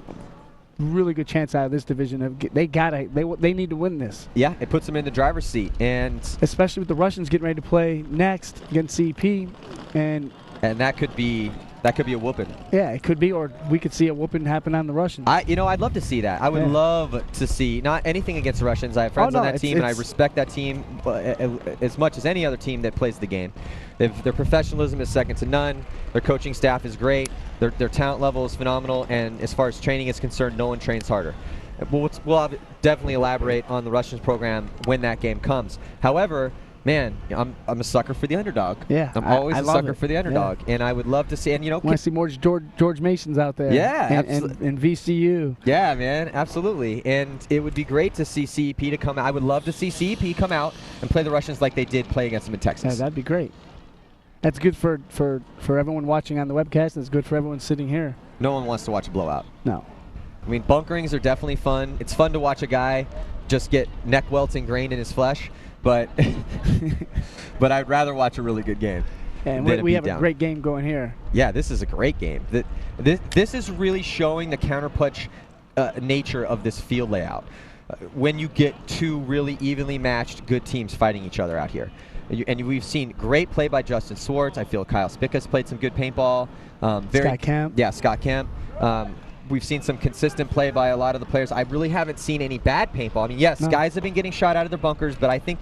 really good chance out of this division. They need to win this. Yeah, it puts them in the driver's seat, and especially with the Russians getting ready to play next against CP, and that could be a whooping. Yeah, it could be, or we could see a whooping happen on the Russians. I'd love to see that. I would love to see, not anything against the Russians. I have friends on that team, and I respect that team as much as any other team that plays the game. Their professionalism is second to none. Their coaching staff is great. Their talent level is phenomenal, and as far as training is concerned, no one trains harder. We'll definitely elaborate on the Russians program when that game comes. However, man, I'm a sucker for the underdog. Yeah, I'm always I a love sucker it. for the underdog, and I would love to see. And you know, Want to see more George Masons out there. Yeah, and VCU. yeah, man, absolutely. And it would be great to see CEP to come out. I would love to see CEP come out and play the Russians like they did play against them in Texas. Yeah, that'd be great. That's good for everyone watching on the webcast. And it's good for everyone sitting here. No one wants to watch a blowout. No. I mean, bunkerings are definitely fun. It's fun to watch a guy just get neck welts ingrained in his flesh, but but I'd rather watch a really good game. And we have a great game going here. Yeah, this is a great game. This is really showing the counterpunch nature of this field layout. When you get two really evenly matched good teams fighting each other out here. And we've seen great play by Justin Swartz. I feel Kyle Spicka's played some good paintball. Scott Kemp. Yeah, Scott Kemp. We've seen some consistent play by a lot of the players. I really haven't seen any bad paintball. I mean, yes, guys have been getting shot out of their bunkers, but I think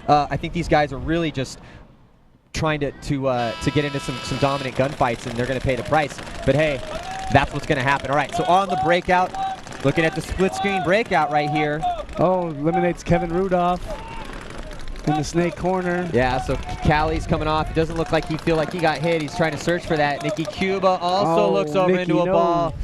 I think these guys are really just trying to get into some dominant gunfights, and they're going to pay the price. But hey, that's what's going to happen. All right, so on the breakout, looking at the split screen breakout right here. Oh, eliminates Kevin Rudolph in the snake corner. Yeah, so Callie's coming off. It doesn't look like he got hit. He's trying to search for that. Nikki Cuba also looks over into a ball.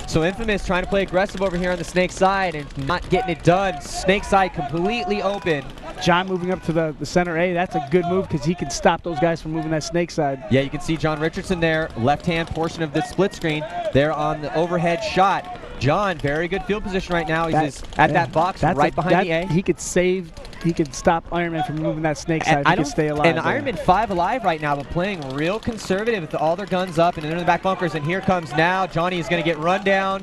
So Infamous trying to play aggressive over here on the snake side and not getting it done. Snake side completely open. John moving up to the center A. That's a good move because he can stop those guys from moving that snake side. Yeah, you can see John Richardson there, left-hand portion of this split screen. There on the overhead shot. John, very good field position right now. He's at that box right behind the A. He could stop Ironman from moving that snake side. He could stay alive. And Ironman 5 alive right now, but playing real conservative with all their guns up and in the back bunkers. And here comes now. Johnny is going to get run down.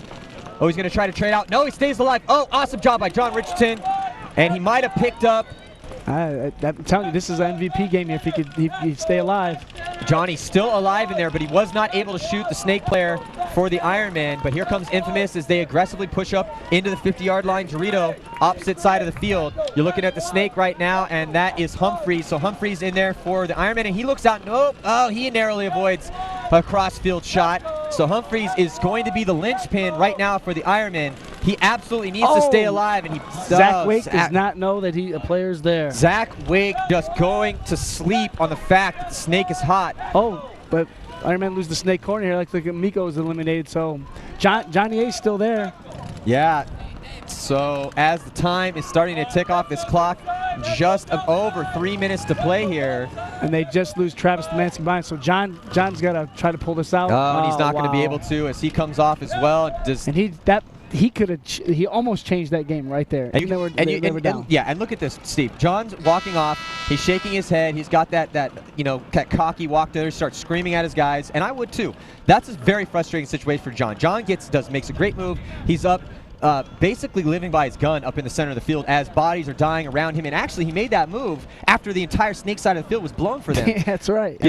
Oh, he's going to try to trade out. No, he stays alive. Oh, awesome job by John Richardson. And he might have picked up. I'm telling you, this is an MVP game here if he'd stay alive. Johnny's still alive in there, but he was not able to shoot the snake player for the Ironman. But here comes Infamous as they aggressively push up into the 50-yard line. Dorito, opposite side of the field. You're looking at the snake right now, and that is Humphreys. So Humphreys in there for the Ironman, and he looks out. Nope. Oh, he narrowly avoids a cross-field shot. So Humphreys is going to be the linchpin right now for the Ironman. He absolutely needs to stay alive, and Zach Wake does not know that a player's there. Zach Wake just going to sleep on the fact that the snake is hot. Oh, but Ironman lose the snake corner here. Like Miko is eliminated, so Johnny A's still there. Yeah. So as the time is starting to tick off this clock, just over 3 minutes to play here. And they just lose Travis Demansky behind, so John's got to try to pull this out. Oh, and he's not going to be able to as he comes off as well. He almost changed that game right there. And they were down. Yeah, and look at this, Steve. John's walking off. He's shaking his head. He's got that cocky walk there. Starts screaming at his guys, and I would too. That's a very frustrating situation for John. John makes a great move. He's up. Basically living by his gun up in the center of the field as bodies are dying around him. And actually, he made that move after the entire snake side of the field was blown for them. Yeah, that's right.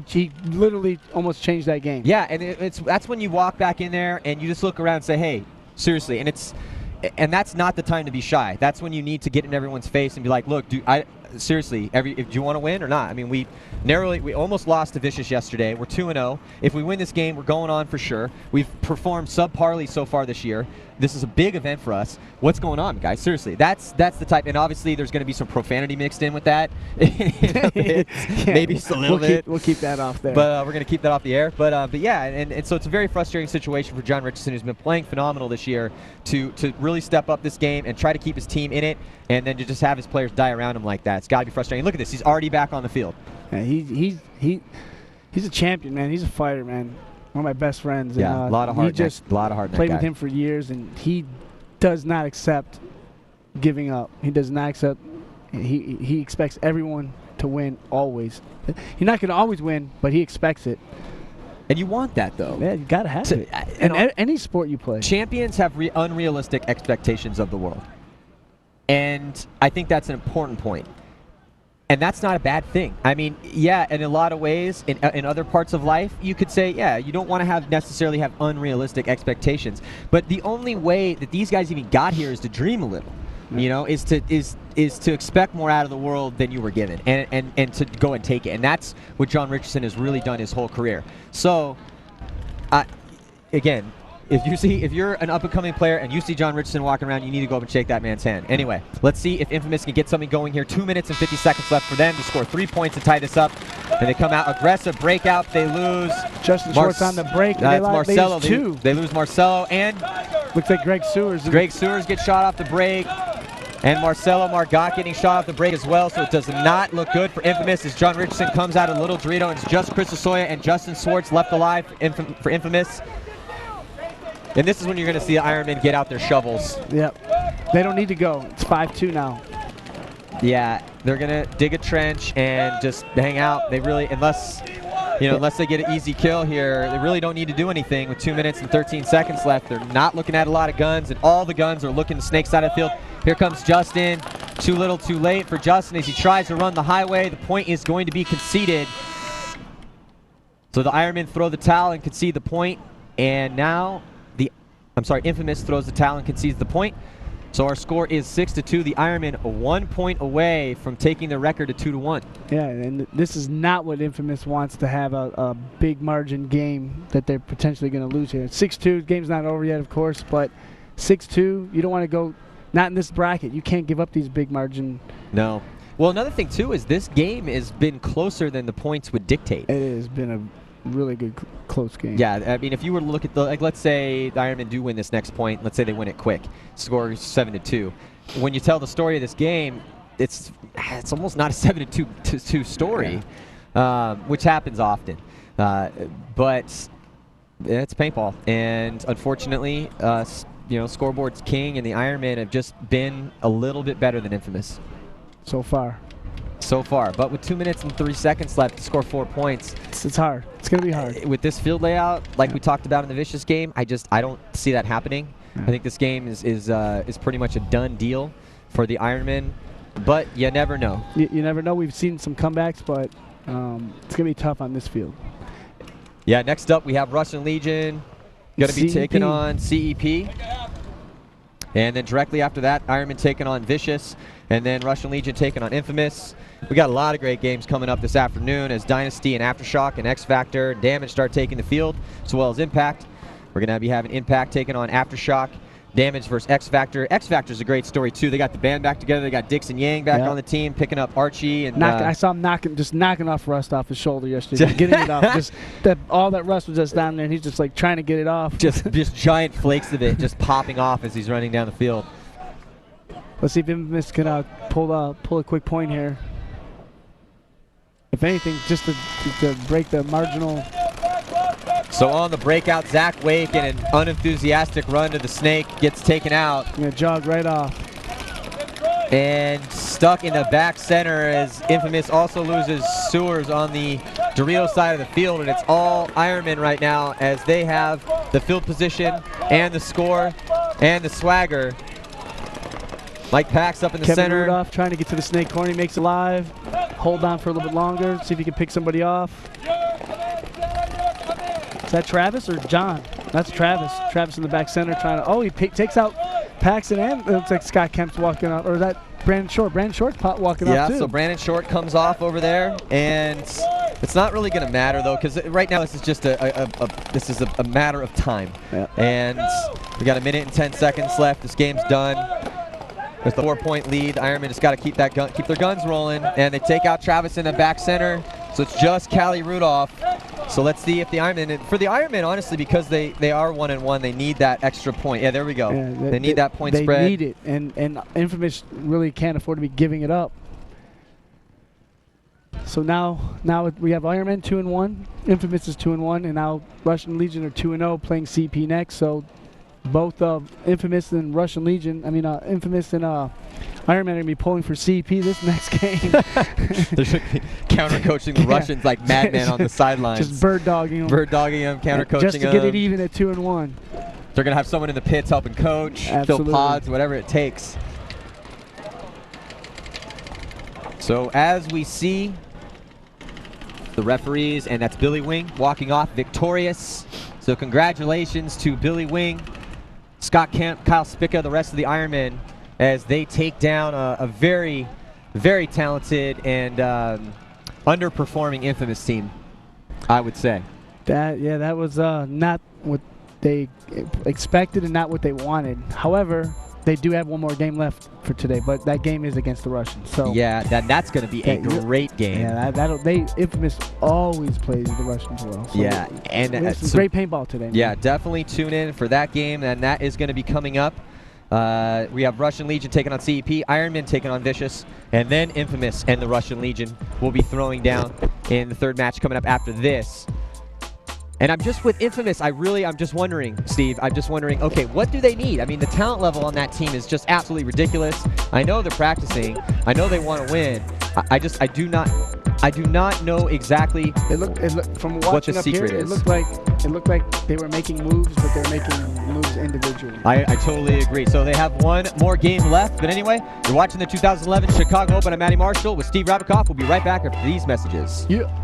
He literally almost changed that game. Yeah, and that's when you walk back in there and you just look around and say, hey, seriously. And that's not the time to be shy. That's when you need to get in everyone's face and be like, look, dude, seriously, do you want to win or not? I mean, we almost lost to Vicious yesterday. We're 2-0. If we win this game, we're going on for sure. We've performed subparly so far this year. This is a big event for us. What's going on, guys? Seriously, that's the type. And obviously, there's going to be some profanity mixed in with that. Maybe just a little bit. We'll keep that off there. But we're going to keep that off the air. But yeah, and so it's a very frustrating situation for John Richardson, who's been playing phenomenal this year, to really step up this game and try to keep his team in it, and then to just have his players die around him like that. It's got to be frustrating. Look at this. He's already back on the field. Yeah, he's a champion, man. He's a fighter, man. One of my best friends. Yeah, a lot of heart. Played with him for years, and he does not accept giving up. He does not accept. He expects everyone to win always. He's not going to always win, but he expects it. And you want that, though. Yeah, you got to have it. In any sport you play. Champions have unrealistic expectations of the world. And I think that's an important point. And that's not a bad thing. I mean, yeah, in a lot of ways, in other parts of life, you could say, yeah, you don't want to necessarily have unrealistic expectations. But the only way that these guys even got here is to dream a little. You know, is to expect more out of the world than you were given, and to go and take it. And that's what John Richardson has really done his whole career. So, again, if you're an up-and-coming player and you see John Richardson walking around, you need to go up and shake that man's hand. Anyway, let's see if Infamous can get something going here. 2 minutes and 50 seconds left for them to score 3 points to tie this up. And they come out aggressive, breakout, they lose. Justin Schwartz on the break. That's Marcelo. They lose 2. They lose Marcelo, and looks like Greg Sewers. Greg Sewers gets shot off the break. And Marcelo Margot getting shot off the break as well, so it does not look good for Infamous as John Richardson comes out a little Dorito, and it's just Chris Asoya and Justin Schwartz left alive for Infamous. And this is when you're going to see the Ironmen get out their shovels. Yep. They don't need to go. It's 5-2 now. Yeah, they're going to dig a trench and just hang out. They really, unless they get an easy kill here, they really don't need to do anything with 2 minutes and 13 seconds left. They're not looking at a lot of guns, and all the guns are looking the snake side of the field. Here comes Justin. Too little, too late for Justin as he tries to run the highway. The point is going to be conceded. So the Ironmen throw the towel and concede the point. And now Infamous throws the towel and concedes the point. So our score is 6-2. The Ironmen 1 point away from taking the record to 2-1. Yeah, and this is not what Infamous wants to have a big margin game that they're potentially going to lose here. 6-2, game's not over yet, of course, but 6-2, you don't want to go. Not in this bracket. You can't give up these big margin. No. Well, another thing, too, is this game has been closer than the points would dictate. It has been a really good, close game. Yeah, I mean, if you were to look at let's say the Ironmen do win this next point. Let's say they win it quick. Score 7-2. When you tell the story of this game, it's almost not a 7-2 story, which happens often. But it's paintball. And unfortunately, scoreboard's king, and the Ironmen have just been a little bit better than Infamous. So far. But with 2 minutes and 3 seconds left to score 4 points. It's hard. It's going to be hard. With this field layout, like we talked about in the Vicious game, I don't see that happening. I think this game is pretty much a done deal for the Ironmen, but you never know. You never know. We've seen some comebacks, but it's going to be tough on this field. Yeah, next up we have Russian Legion. Going to be taking on CEP. And then directly after that, Ironman taking on Vicious. And then Russian Legion taking on Infamous. We got a lot of great games coming up this afternoon as Dynasty and Aftershock and X Factor and Damage start taking the field, as well as Impact. We're going to be having Impact taking on Aftershock. Damage versus X Factor. X Factor's a great story too. They got the band back together. They got Dixon Yang back on the team, picking up Archie and I saw him knocking off rust off his shoulder yesterday, getting it off. All that rust was just down there, and he's just like trying to get it off. Just giant flakes of it just popping off as he's running down the field. Let's see if Infamous can pull a quick point here. If anything, just to break the marginal. So on the breakout, Zach Wake in an unenthusiastic run to the snake gets taken out. Gonna jog right off. And stuck in the back center as Infamous also loses Sewers on the Dorito side of the field, and it's all Ironmen right now as they have the field position and the score and the swagger. Mike Pax up in the Kevin center. Rudolph trying to get to the snake corner. He makes it live. Hold on for a little bit longer. See if he can pick somebody off. Is that Travis or John? That's Travis. Travis in the back center trying to. Oh, he takes out Paxton, and it looks like Scott Kemp's walking up. Or is that Brandon Short? Brandon Short's walking up too. Yeah, so Brandon Short comes off over there, and it's not really going to matter though, because right now this is just a matter of time. Yeah. And we got 1 minute and 10 seconds left. This game's done. With the 4-point lead, Ironman just got to keep their guns rolling, and they take out Travis in the back center. So it's just Callie Rudolph. So let's see if the Ironman, for the Ironman, honestly, because they are 1-1, they need that extra point. Yeah, there we go. Yeah, they need that point spread. They need it, and Infamous really can't afford to be giving it up. So now we have Ironman 2-1, Infamous is 2-1, and now Russian Legion are 2-0, playing CP next. So both Infamous and Russian Legion, Infamous and Ironman are going to be pulling for CP this next game. They're going to be counter-coaching the Russians like madmen on the sidelines. Just bird-dogging them. Bird-dogging them, counter-coaching them. Just to get it even at 2-1. They're going to have someone in the pits helping coach, Absolutely. fill pods, whatever it takes. So as we see the referees, and that's Billy Wing walking off victorious. So congratulations to Billy Wing, Scott Kemp, Kyle Spica, the rest of the Ironmen, as they take down a very, very talented and underperforming Infamous team, I would say. That was not what they expected and not what they wanted. However, they do have one more game left for today, but that game is against the Russians. So yeah, that's going to be a great game. Yeah, Infamous always plays the Russians well. So yeah, and some great paintball today. Man. Yeah, definitely tune in for that game, and that is going to be coming up. We have Russian Legion taking on CEP, Ironmen taking on Vicious, and then Infamous and the Russian Legion will be throwing down in the third match coming up after this. And I'm just with Infamous, I'm just wondering, Steve, okay, what do they need? I mean, the talent level on that team is just absolutely ridiculous. I know they're practicing. I know they want to win. I do not know exactly from what the watching up secret here, is. It looked like they were making moves, but they're making moves individually. I totally agree. So they have one more game left. But anyway, you're watching the 2011 Chicago Open. I'm Matty Marshall with Steve Rabikoff. We'll be right back after these messages. Yeah.